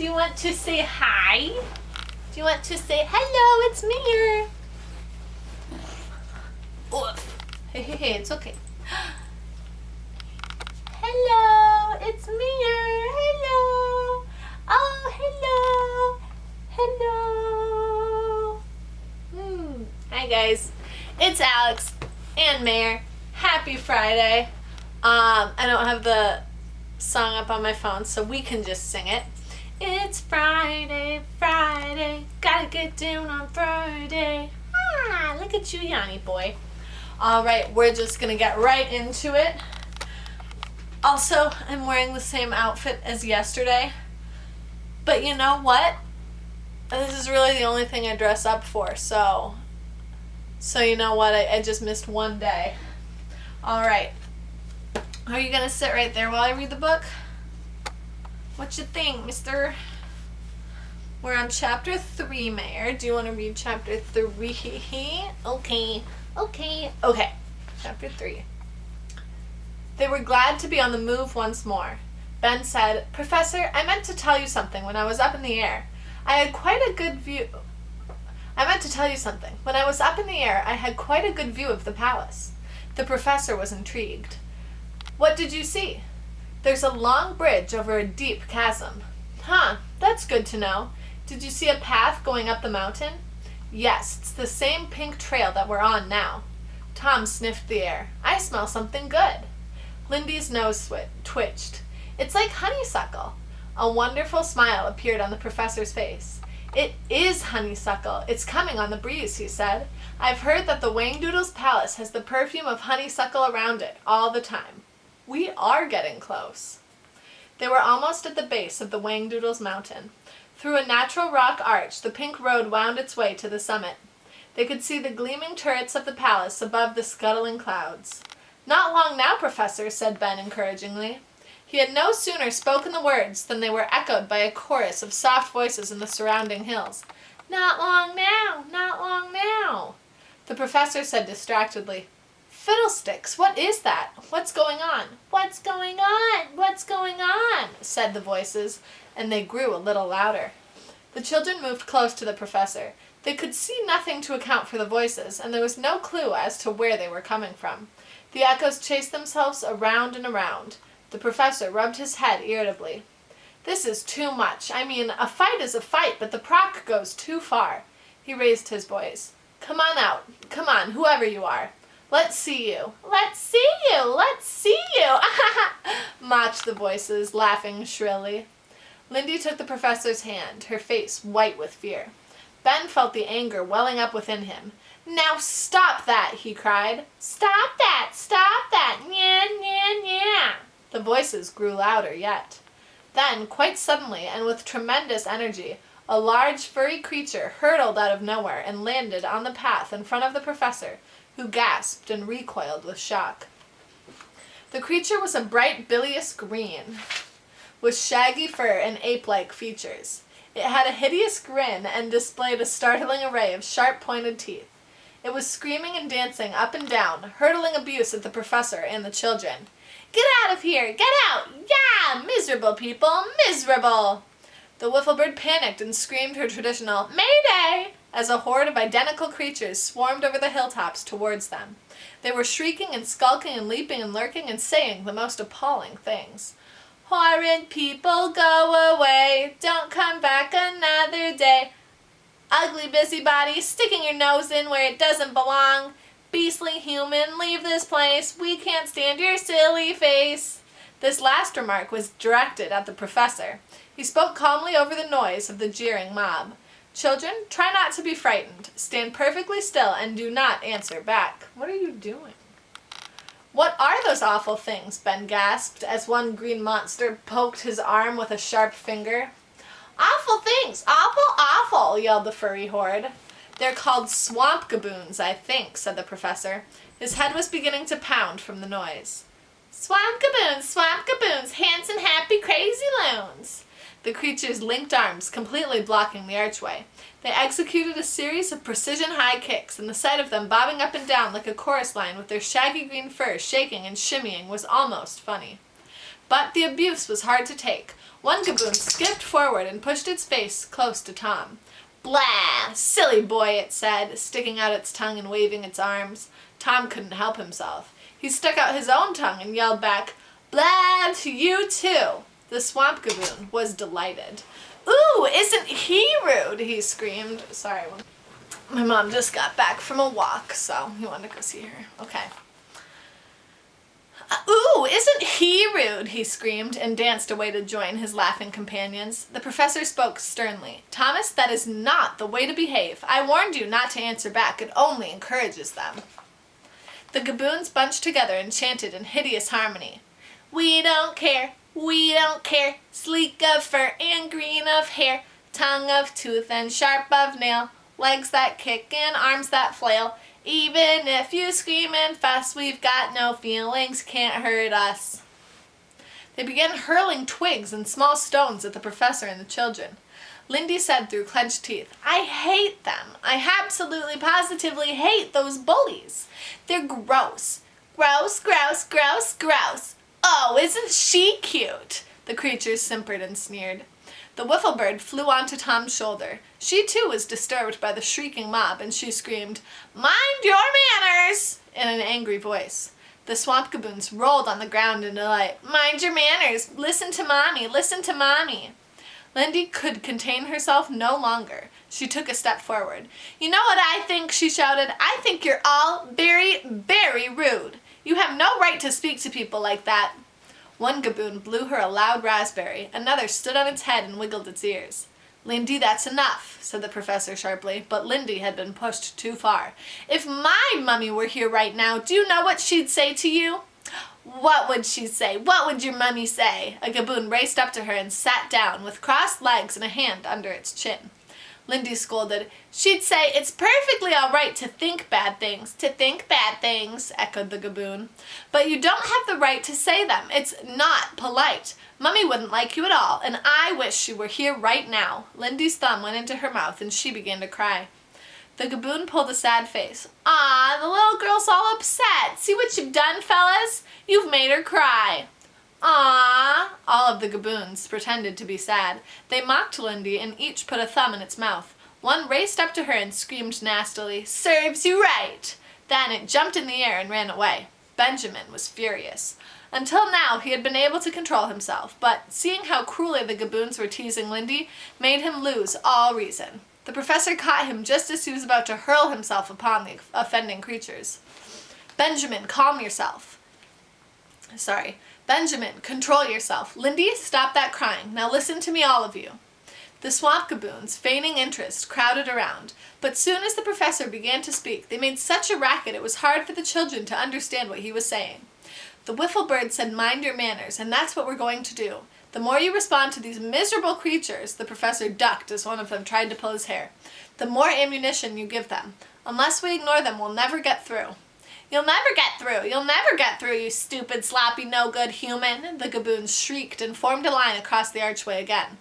Do you want to say hi? Do you want to say hello? It's me here. Oof. Hey, it's okay. Hello, it's me here. Hello. Oh, hello. Hello. Hi, guys. It's Alex and Mayor. Happy Friday. I don't have the song up on my phone, so we can just sing it. It's Friday, Friday, gotta get down on Friday. Ah, look at you, Yanni boy. All right, we're just gonna get right into it. Also, I'm wearing the same outfit as yesterday, but you know what? This is really the only thing I dress up for, so you know what? I just missed one day. All right. Are you gonna sit right there while I read the book? What you think, mister? We're on chapter 3, Mayor. Do you want to read chapter 3? Okay. Chapter 3. They were glad to be on the move once more. Ben said, "Professor, I meant to tell you something when I was up in the air. I had quite a good view of the palace." The professor was intrigued. "What did you see?" "There's a long bridge over a deep chasm." "Huh, that's good to know. Did you see a path going up the mountain?" "Yes, it's the same pink trail that we're on now." Tom sniffed the air. "I smell something good." Lindy's nose twitched. "It's like honeysuckle." A wonderful smile appeared on the professor's face. "It is honeysuckle. It's coming on the breeze," he said. "I've heard that the Whangdoodles palace has the perfume of honeysuckle around it all the time." We are getting close. They were almost at the base of the Whangdoodles mountain. Through a natural rock arch, the pink road wound its way to the summit. They could see the gleaming turrets of the palace above the scuttling clouds. "Not long now, Professor," said Ben encouragingly. He had no sooner spoken the words than they were echoed by a chorus of soft voices in the surrounding hills. "Not long now, not long now." The professor said distractedly, "Fiddlesticks, what is that? What's going on? What's going on? What's going on?" said the voices, and they grew a little louder. The children moved close to the professor. They could see nothing to account for the voices, and there was no clue as to where they were coming from. The echoes chased themselves around and around. The professor rubbed his head irritably. "This is too much. I mean, a fight is a fight, but the proc goes too far." He raised his voice. "Come on out. Come on, whoever you are. Let's see you. Let's see you. Let's see you." mocked the voices, laughing shrilly. Lindy took the professor's hand, her face white with fear. Ben felt the anger welling up within him. "Now stop that," he cried. "Stop that! Stop that! Nya, nya, nya." The voices grew louder yet. Then, quite suddenly and with tremendous energy, a large furry creature hurtled out of nowhere and landed on the path in front of the professor, who gasped and recoiled with shock. The creature was a bright bilious green, with shaggy fur and ape-like features. It had a hideous grin and displayed a startling array of sharp-pointed teeth. It was screaming and dancing up and down, hurling abuse at the professor and the children. "Get out of here! Get out! Yeah! Miserable people! Miserable!" The Whifflebird panicked and screamed her traditional "Mayday!" as a horde of identical creatures swarmed over the hilltops towards them. They were shrieking and skulking and leaping and lurking and saying the most appalling things. "Horrid people, go away! Don't come back another day! Ugly busybody, sticking your nose in where it doesn't belong! Beastly human, leave this place! We can't stand your silly face!" This last remark was directed at the professor. He spoke calmly over the noise of the jeering mob. "Children, try not to be frightened. Stand perfectly still and do not answer back." What are you doing? "What are those awful things?" Ben gasped as one green monster poked his arm with a sharp finger. "Awful things! Awful, awful!" yelled the furry horde. "They're called swamp gaboons, I think," said the professor. His head was beginning to pound from the noise. Swamp gaboons, handsome, happy, crazy loons." The creatures linked arms, completely blocking the archway. They executed a series of precision high kicks, and the sight of them bobbing up and down like a chorus line with their shaggy green fur shaking and shimmying was almost funny. But the abuse was hard to take. One gaboon skipped forward and pushed its face close to Tom. "Blah! Silly boy," it said, sticking out its tongue and waving its arms. Tom couldn't help himself. He stuck out his own tongue and yelled back, "Blah to you too." The swamp gaboon was delighted. "Ooh, isn't he rude?" he screamed. Sorry, my mom just got back from a walk, so he wanted to go see her. Okay. "Ooh, isn't he rude?" he screamed and danced away to join his laughing companions. The professor spoke sternly. "Thomas, that is not the way to behave. I warned you not to answer back. It only encourages them." The gaboons bunched together and chanted in hideous harmony. "We don't care, sleek of fur and green of hair, tongue of tooth and sharp of nail, legs that kick and arms that flail. Even if you scream and fuss, we've got no feelings, can't hurt us." They began hurling twigs and small stones at the professor and the children. Lindy said through clenched teeth, "I hate them. I absolutely positively hate those bullies. They're gross. Gross, gross, gross, gross. Oh, isn't she cute?" The creatures simpered and sneered. The wiffle bird flew onto Tom's shoulder. She too was disturbed by the shrieking mob, and she screamed, "Mind your manners!" in an angry voice. The swamp gaboons rolled on the ground in delight. "Mind your manners! Listen to mommy! Listen to mommy!" Lindy could contain herself no longer. She took a step forward. "You know what I think?" she shouted. "I think you're all very, very rude. You have no right to speak to people like that." One gaboon blew her a loud raspberry. Another stood on its head and wiggled its ears. "Lindy, that's enough," said the professor sharply, but Lindy had been pushed too far. "If my mummy were here right now, do you know what she'd say to you?" "What would she say? What would your mummy say?" A gaboon raced up to her and sat down with crossed legs and a hand under its chin. Lindy scolded, "She'd say, 'It's perfectly all right to think bad things.'" "To think bad things," echoed the gaboon. "But you don't have the right to say them. It's not polite. Mummy wouldn't like you at all, and I wish she were here right now." Lindy's thumb went into her mouth and she began to cry. The gaboon pulled a sad face. "Ah, the little girl's all upset. See what you've done, fellas? You've made her cry." "Ah!" All of the gaboons pretended to be sad. They mocked Lindy and each put a thumb in its mouth. One raced up to her and screamed nastily, "Serves you right!" Then it jumped in the air and ran away. Benjamin was furious. Until now he had been able to control himself, but seeing how cruelly the gaboons were teasing Lindy made him lose all reason. The professor caught him just as he was about to hurl himself upon the offending creatures. "Benjamin, calm yourself." "Benjamin, control yourself. Lindy, stop that crying. Now listen to me, all of you." The swamp gaboons, feigning interest, crowded around, but soon as the professor began to speak, they made such a racket it was hard for the children to understand what he was saying. The wiffle bird said, "Mind your manners," and that's what we're going to do. The more you respond to these miserable creatures, the professor ducked as one of them tried to pull his hair, the more ammunition you give them. Unless we ignore them, we'll never get through. "You'll never get through! You'll never get through, you stupid, sloppy, no-good human!" The gaboons shrieked and formed a line across the archway again.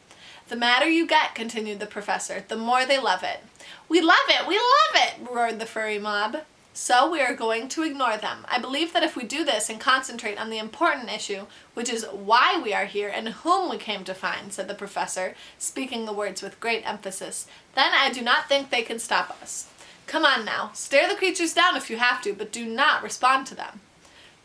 "The madder you get," continued the professor, "the more they love it." "We love it! We love it!" roared the furry mob. "So we are going to ignore them. I believe that if we do this and concentrate on the important issue, which is why we are here and whom we came to find," said the professor, speaking the words with great emphasis, "then I do not think they can stop us. Come on now, stare the creatures down if you have to, but do not respond to them."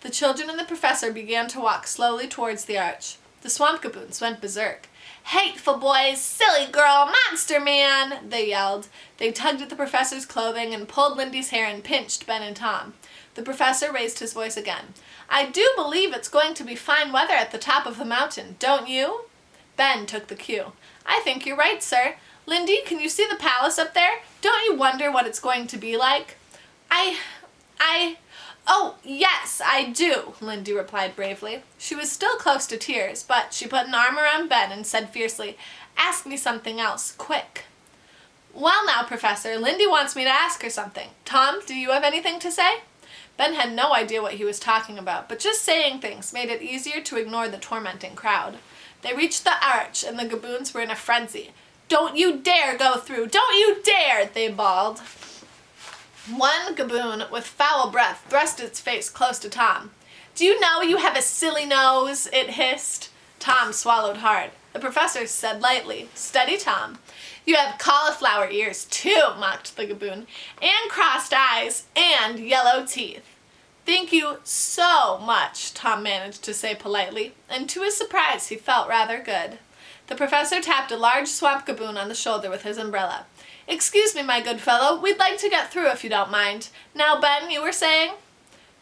The children and the professor began to walk slowly towards the arch. The swamp gaboons went berserk. "Hateful boys! Silly girl! Monster man!" they yelled. They tugged at the professor's clothing and pulled Lindy's hair and pinched Ben and Tom. The professor raised his voice again. "I do believe it's going to be fine weather at the top of the mountain, don't you?" Ben took the cue. "I think you're right, sir. Lindy, can you see the palace up there? Don't you wonder what it's going to be like?" Oh, yes, I do," Lindy replied bravely. She was still close to tears, but she put an arm around Ben and said fiercely, "Ask me something else, quick." "Well now, Professor, Lindy wants me to ask her something. Tom, do you have anything to say?" Ben had no idea what he was talking about, but just saying things made it easier to ignore the tormenting crowd. They reached the arch, and the gaboons were in a frenzy. "Don't you dare go through! Don't you dare!" they bawled. One gaboon with foul breath thrust its face close to Tom. Do you know you have a silly nose? It hissed. Tom swallowed hard. The professor said lightly, "Steady, Tom. You have cauliflower ears, too," mocked the Gaboon, "and crossed eyes, and yellow teeth." "Thank you so much," Tom managed to say politely, and to his surprise he felt rather good. The professor tapped a large swamp Gaboon on the shoulder with his umbrella. "Excuse me, my good fellow, we'd like to get through if you don't mind. Now, Ben, you were saying?"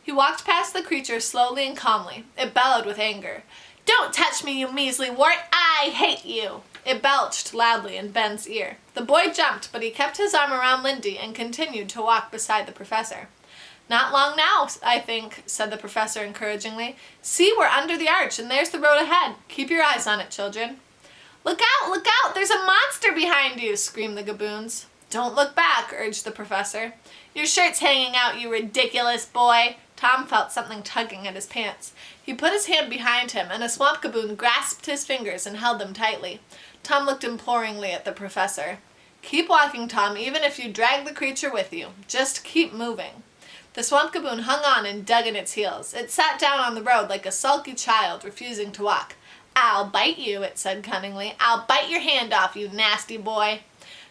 He walked past the creature slowly and calmly. It bellowed with anger. "Don't touch me, you measly wart! I hate you!" It belched loudly in Ben's ear. The boy jumped, but he kept his arm around Lindy and continued to walk beside the professor. "Not long now, I think," said the professor encouragingly. "See, we're under the arch, and there's the road ahead. Keep your eyes on it, children." Look out, there's a monster behind you," screamed the Gaboons. "Don't look back," urged the professor. "Your shirt's hanging out, you ridiculous boy." Tom felt something tugging at his pants. He put his hand behind him, and a swamp Gaboon grasped his fingers and held them tightly. Tom looked imploringly at the professor. "Keep walking, Tom, even if you drag the creature with you. Just keep moving." The swamp Gaboon hung on and dug in its heels. It sat down on the road like a sulky child, refusing to walk. "I'll bite you," it said cunningly. "I'll bite your hand off, you nasty boy."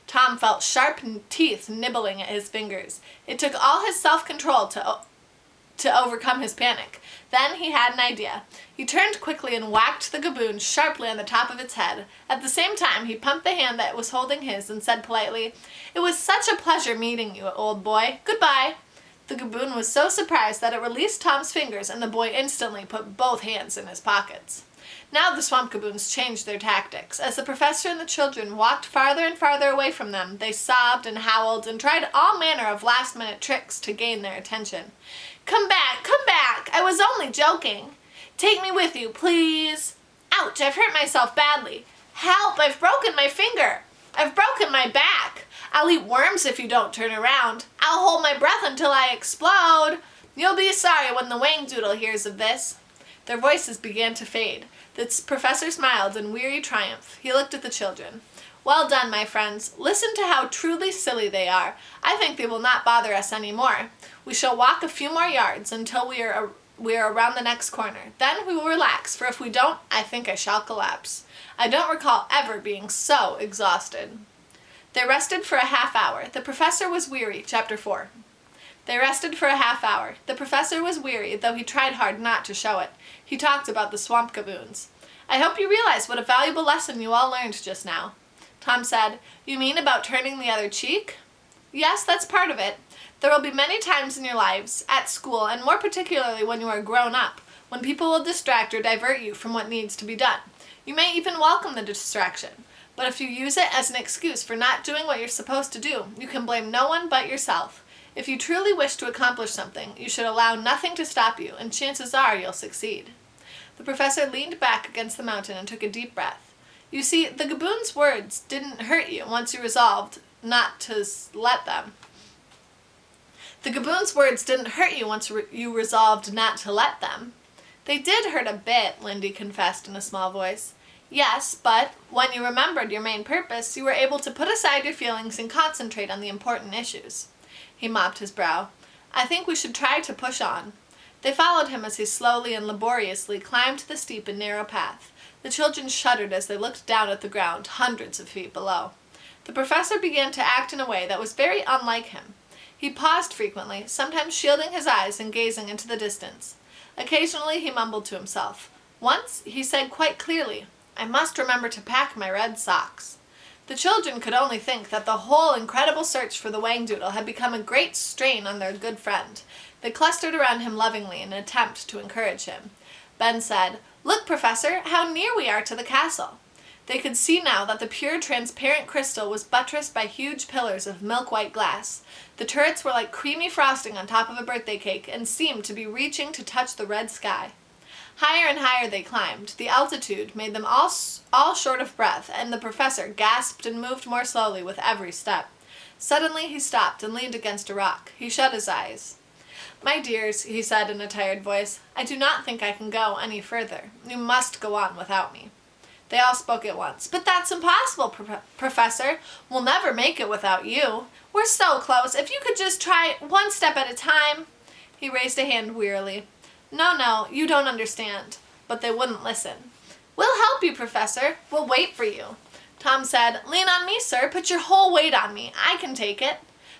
Tom felt sharp teeth nibbling at his fingers. It took all his self-control to overcome his panic. Then he had an idea. He turned quickly and whacked the Gaboon sharply on the top of its head. At the same time, he pumped the hand that was holding his and said politely, "It was such a pleasure meeting you, old boy. Goodbye." The Gaboon was so surprised that it released Tom's fingers, and the boy instantly put both hands in his pockets. Now the swamp Gaboons changed their tactics. As the professor and the children walked farther and farther away from them, they sobbed and howled and tried all manner of last-minute tricks to gain their attention. Come back! I was only joking. Take me with you, please. Ouch, I've hurt myself badly. Help, I've broken my finger. I've broken my back. I'll eat worms if you don't turn around. I'll hold my breath until I explode. You'll be sorry when the Whangdoodle hears of this." Their voices began to fade. The professor smiled in weary triumph. He looked at the children. "Well done, my friends. Listen to how truly silly they are. I think they will not bother us any more. We shall walk a few more yards until we are around the next corner. Then we will relax, for if we don't, I think I shall collapse. I don't recall ever being so exhausted." They rested for a half hour. The professor was weary. Chapter 4. They rested for a half hour. The professor was weary, though he tried hard not to show it. He talked about the swamp Gaboons. "I hope you realize what a valuable lesson you all learned just now." Tom said, "You mean about turning the other cheek?" "Yes, that's part of it. There will be many times in your lives, at school, and more particularly when you are grown up, when people will distract or divert you from what needs to be done. You may even welcome the distraction. But if you use it as an excuse for not doing what you're supposed to do, you can blame no one but yourself. If you truly wish to accomplish something, you should allow nothing to stop you, and chances are you'll succeed." The professor leaned back against the mountain and took a deep breath. "You see, the Gaboon's words didn't hurt you once you resolved not to let them. The Gaboon's words didn't hurt you once you resolved not to let them." "They did hurt a bit," Lindy confessed in a small voice. "Yes, but when you remembered your main purpose, you were able to put aside your feelings and concentrate on the important issues." He mopped his brow. "I think we should try to push on." They followed him as he slowly and laboriously climbed the steep and narrow path. The children shuddered as they looked down at the ground, hundreds of feet below. The professor began to act in a way that was very unlike him. He paused frequently, sometimes shielding his eyes and gazing into the distance. Occasionally he mumbled to himself. Once he said quite clearly, "I must remember to pack my red socks." The children could only think that the whole incredible search for the Whangdoodle had become a great strain on their good friend. They clustered around him lovingly in an attempt to encourage him. Ben said, "Look, Professor, how near we are to the castle." They could see now that the pure transparent crystal was buttressed by huge pillars of milk-white glass. The turrets were like creamy frosting on top of a birthday cake and seemed to be reaching to touch the red sky. Higher and higher they climbed. The altitude made them all short of breath, and the professor gasped and moved more slowly with every step. Suddenly he stopped and leaned against a rock. He shut his eyes. "My dears," he said in a tired voice, "I do not think I can go any further. You must go on without me." They all spoke at once. "But that's impossible, Professor. We'll never make it without you. We're so close. If you could just try one step at a time." He raised a hand wearily. No, you don't understand. But they wouldn't listen. We'll help you, Professor. We'll wait for you. Tom said, Lean on me, sir. Put your whole weight on me. I can take it.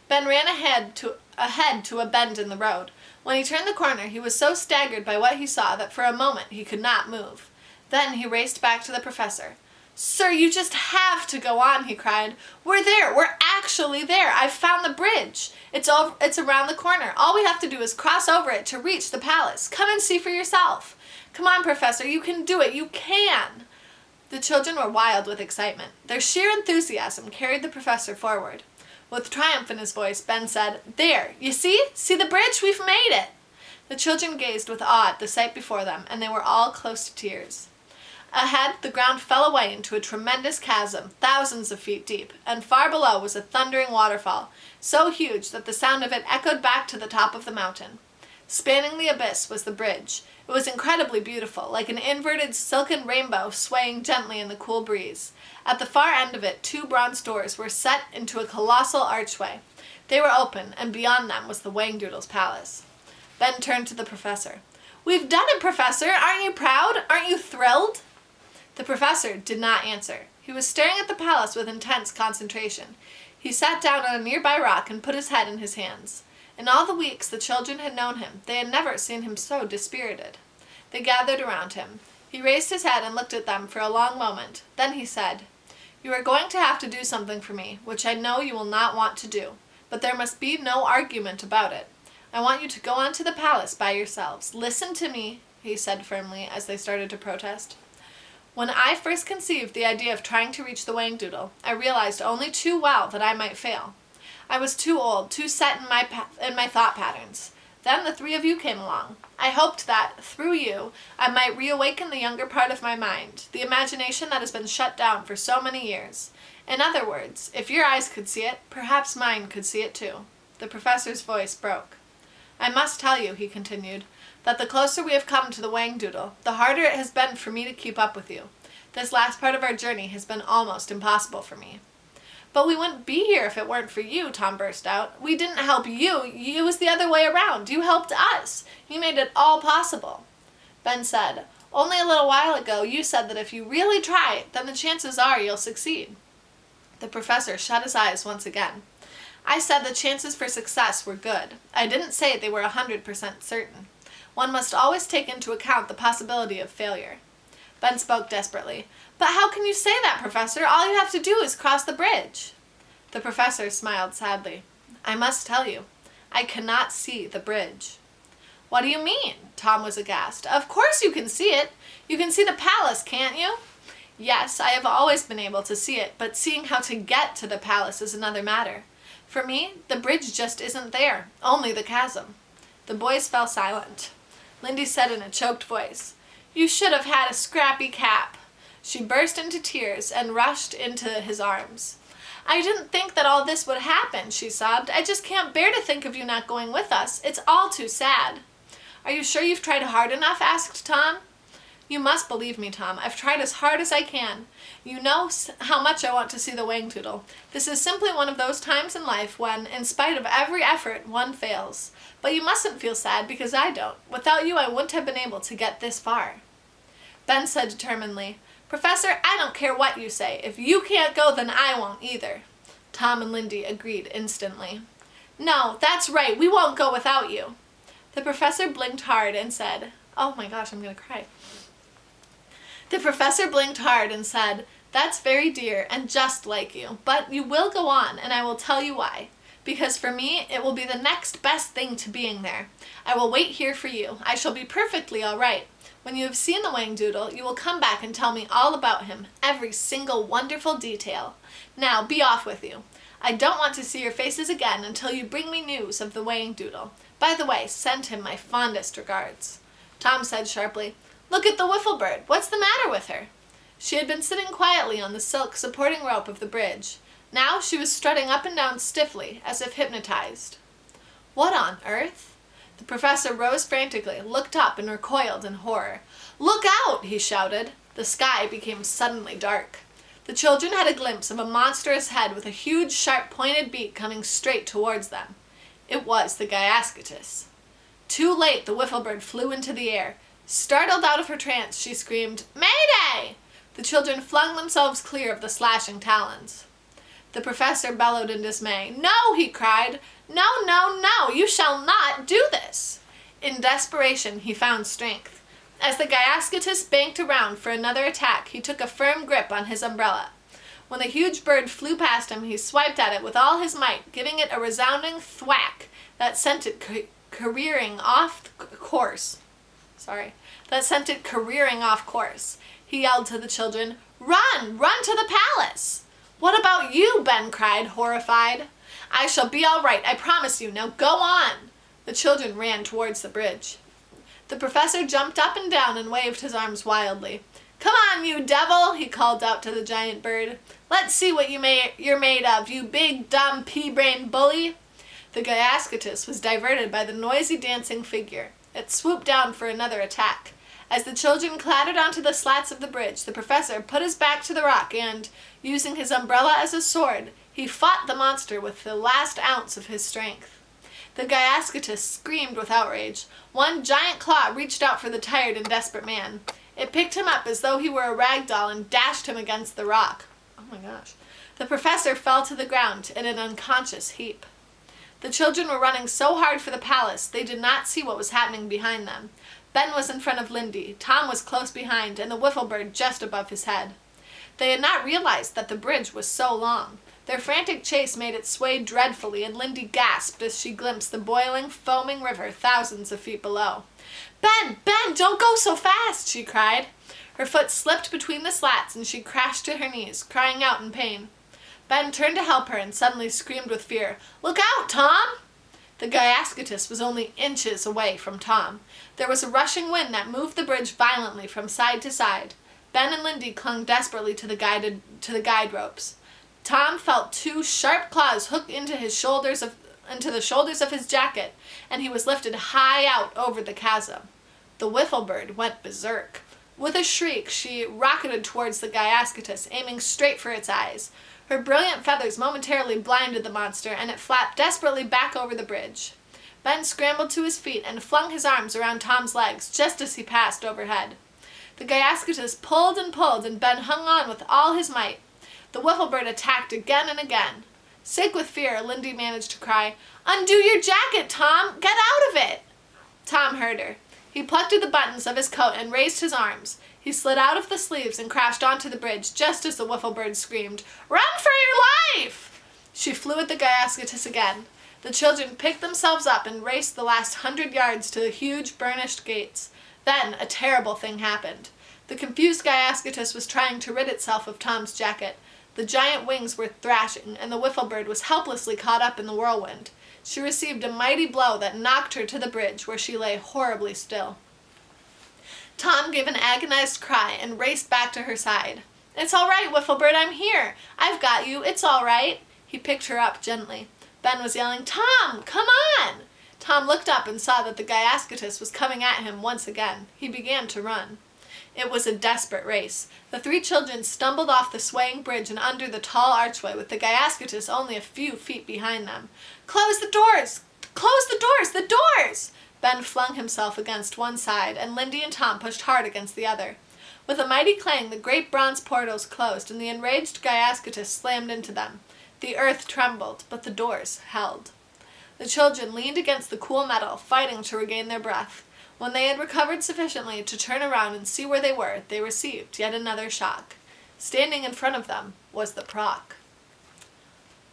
Ben ran ahead to a bend in the road. When he turned the corner, he was so staggered by what he saw that for a moment he could not move. Then he raced back to the professor. Sir, you just have to go on, he cried. We're there. We're actually there. I've found the bridge. It's around the corner. All we have to do is cross over it to reach the palace. Come and see for yourself. Come on, Professor. You can do it. You can. The children were wild with excitement. Their sheer enthusiasm carried the professor forward. With triumph in his voice, Ben said, There, you see? See the bridge? We've made it. The children gazed with awe at the sight before them, and they were all close to tears. Ahead, the ground fell away into a tremendous chasm, thousands of feet deep, and far below was a thundering waterfall, so huge that the sound of it echoed back to the top of the mountain. Spanning the abyss was the bridge. It was incredibly beautiful, like an inverted silken rainbow swaying gently in the cool breeze. At the far end of it, 2 bronze doors were set into a colossal archway. They were open, and beyond them was the Whangdoodles palace. Ben turned to the professor. We've done it, Professor! Aren't you proud? Aren't you thrilled? The professor did not answer. He was staring at the palace with intense concentration. He sat down on a nearby rock and put his head in his hands. In all the weeks the children had known him, they had never seen him so dispirited. They gathered around him. He raised his head and looked at them for a long moment. Then he said, You are going to have to do something for me, which I know you will not want to do, but there must be no argument about it. I want you to go on to the palace by yourselves. Listen to me, he said firmly as they started to protest. When I first conceived the idea of trying to reach the Whangdoodle, I realized only too well that I might fail. I was too old, too set in my thought patterns. Then the 3 of you came along. I hoped that, through you, I might reawaken the younger part of my mind, the imagination that has been shut down for so many years. In other words, if your eyes could see it, perhaps mine could see it too. The professor's voice broke. I must tell you, he continued, that the closer we have come to the Whangdoodle, the harder it has been for me to keep up with you. This last part of our journey has been almost impossible for me. But we wouldn't be here if it weren't for you, Tom burst out. We didn't help you. It was the other way around. You helped us. You made it all possible. Ben said, Only a little while ago you said that if you really try, then the chances are you'll succeed. The professor shut his eyes once again. I said the chances for success were good. I didn't say they were 100% certain. One must always take into account the possibility of failure. Ben spoke desperately. But how can you say that, Professor? All you have to do is cross the bridge. The professor smiled sadly. I must tell you, I cannot see the bridge. What do you mean? Tom was aghast. Of course you can see it. You can see the palace, can't you? Yes, I have always been able to see it, but seeing how to get to the palace is another matter. For me, the bridge just isn't there, only the chasm. The boys fell silent. Lindy said in a choked voice, You should have had a scrappy cap. She burst into tears and rushed into his arms. I didn't think that all this would happen, she sobbed. I just can't bear to think of you not going with us. It's all too sad. Are you sure you've tried hard enough? Asked Tom. You must believe me, Tom. I've tried as hard as I can. You know how much I want to see the Whangdoodle. This is simply one of those times in life when, in spite of every effort, one fails. But you mustn't feel sad because I don't. Without you, I wouldn't have been able to get this far. Ben said determinedly, Professor, I don't care what you say. If you can't go, then I won't either. Tom and Lindy agreed instantly. No, that's right. We won't go without you. The professor blinked hard and said, Oh my gosh, I'm going to cry. The professor blinked hard and said, That's very dear and just like you, but you will go on, and I will tell you why. Because for me, it will be the next best thing to being there. I will wait here for you. I shall be perfectly all right. When you have seen the Whangdoodle, you will come back and tell me all about him, every single wonderful detail. Now, be off with you. I don't want to see your faces again until you bring me news of the Whangdoodle. By the way, send him my fondest regards. Tom said sharply, Look at the wiffle bird. What's the matter with her? She had been sitting quietly on the silk supporting rope of the bridge. Now she was strutting up and down stiffly, as if hypnotized. What on earth? The professor rose frantically, looked up, and recoiled in horror. Look out! He shouted. The sky became suddenly dark. The children had a glimpse of a monstrous head with a huge, sharp-pointed beak coming straight towards them. It was the Gyascutus. Too late, the wiffle bird flew into the air. Startled out of her trance, she screamed, "Mayday!" The children flung themselves clear of the slashing talons. The professor bellowed in dismay. "No," he cried. "No, no, no! You shall not do this!" In desperation, he found strength. As the Gyascutus banked around for another attack, he took a firm grip on his umbrella. When the huge bird flew past him, he swiped at it with all his might, giving it a resounding thwack that sent it careering off course. He yelled to the children, "Run! Run to the palace!" "What about you?" Ben cried, horrified. "I shall be all right, I promise you. Now go on." The children ran towards the bridge. The professor jumped up and down and waved his arms wildly. "Come on, you devil," he called out to the giant bird. "Let's see what you're made of, you big, dumb, pea-brained bully." The Gyascutus was diverted by the noisy dancing figure. It swooped down for another attack. As the children clattered onto the slats of the bridge, the professor put his back to the rock and, using his umbrella as a sword, he fought the monster with the last ounce of his strength. The Gyascutus screamed with outrage. One giant claw reached out for the tired and desperate man. It picked him up as though he were a rag doll and dashed him against the rock. Oh my gosh. The professor fell to the ground in an unconscious heap. The children were running so hard for the palace, they did not see what was happening behind them. Ben was in front of Lindy, Tom was close behind, and the wiffle bird just above his head. They had not realized that the bridge was so long. Their frantic chase made it sway dreadfully, and Lindy gasped as she glimpsed the boiling, foaming river thousands of feet below. "Ben! Ben! Don't go so fast!" she cried. Her foot slipped between the slats, and she crashed to her knees, crying out in pain. Ben turned to help her and suddenly screamed with fear, "Look out, Tom!" The Gyascutus was only inches away from Tom. There was a rushing wind that moved the bridge violently from side to side. Ben and Lindy clung desperately to the guide ropes. Tom felt two sharp claws hook into the shoulders of his jacket, and he was lifted high out over the chasm. The wiffle bird went berserk. With a shriek, she rocketed towards the Gyascutus, aiming straight for its eyes. Her brilliant feathers momentarily blinded the monster, and it flapped desperately back over the bridge. Ben scrambled to his feet and flung his arms around Tom's legs just as he passed overhead. The Gyascutus pulled, and Ben hung on with all his might. The wiffle bird attacked again and again. Sick with fear, Lindy managed to cry, "Undo your jacket, Tom! Get out of it!" Tom heard her. He plucked at the buttons of his coat and raised his arms. He slid out of the sleeves and crashed onto the bridge just as the wiffle bird screamed, "Run for your life!" She flew at the Gyascutus again. The children picked themselves up and raced the last 100 yards to the huge burnished gates. Then a terrible thing happened. The confused Gyascutus was trying to rid itself of Tom's jacket. The giant wings were thrashing, and the wiffle bird was helplessly caught up in the whirlwind. She received a mighty blow that knocked her to the bridge, where she lay horribly still. Tom gave an agonized cry and raced back to her side. "It's all right, wiffle bird, I'm here. I've got you, it's all right." He picked her up gently. Ben was yelling, "Tom, come on!" Tom looked up and saw that the Gyascutus was coming at him once again. He began to run. It was a desperate race. The three children stumbled off the swaying bridge and under the tall archway, with the Gyascutus only a few feet behind them. "Close the doors! Close the doors! The doors!" Ben flung himself against one side, and Lindy and Tom pushed hard against the other. With a mighty clang, the great bronze portals closed, and the enraged Gyascutus slammed into them. The earth trembled, but the doors held. The children leaned against the cool metal, fighting to regain their breath. When they had recovered sufficiently to turn around and see where they were, they received yet another shock. Standing in front of them was the Proc.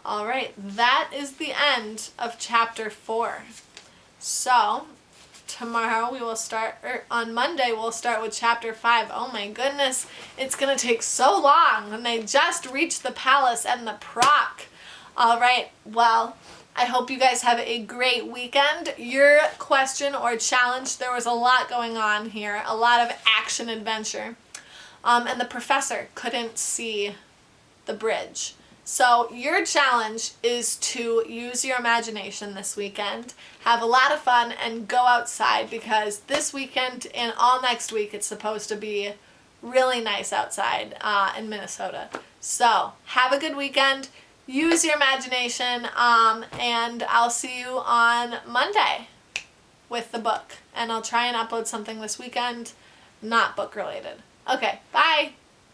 All right, that is the end of Chapter 4. So, tomorrow we will start, or on Monday we'll start with Chapter 5. Oh my goodness, it's going to take so long, and they just reached the palace and the Proc. All right, well, I hope you guys have a great weekend. Your question or challenge, there was a lot going on here, a lot of action adventure. And the professor couldn't see the bridge. So your challenge is to use your imagination this weekend, have a lot of fun, and go outside, because this weekend and all next week it's supposed to be really nice outside in Minnesota. So have a good weekend. Use your imagination, and I'll see you on Monday with the book. And I'll try and upload something this weekend, not book related. Okay, bye!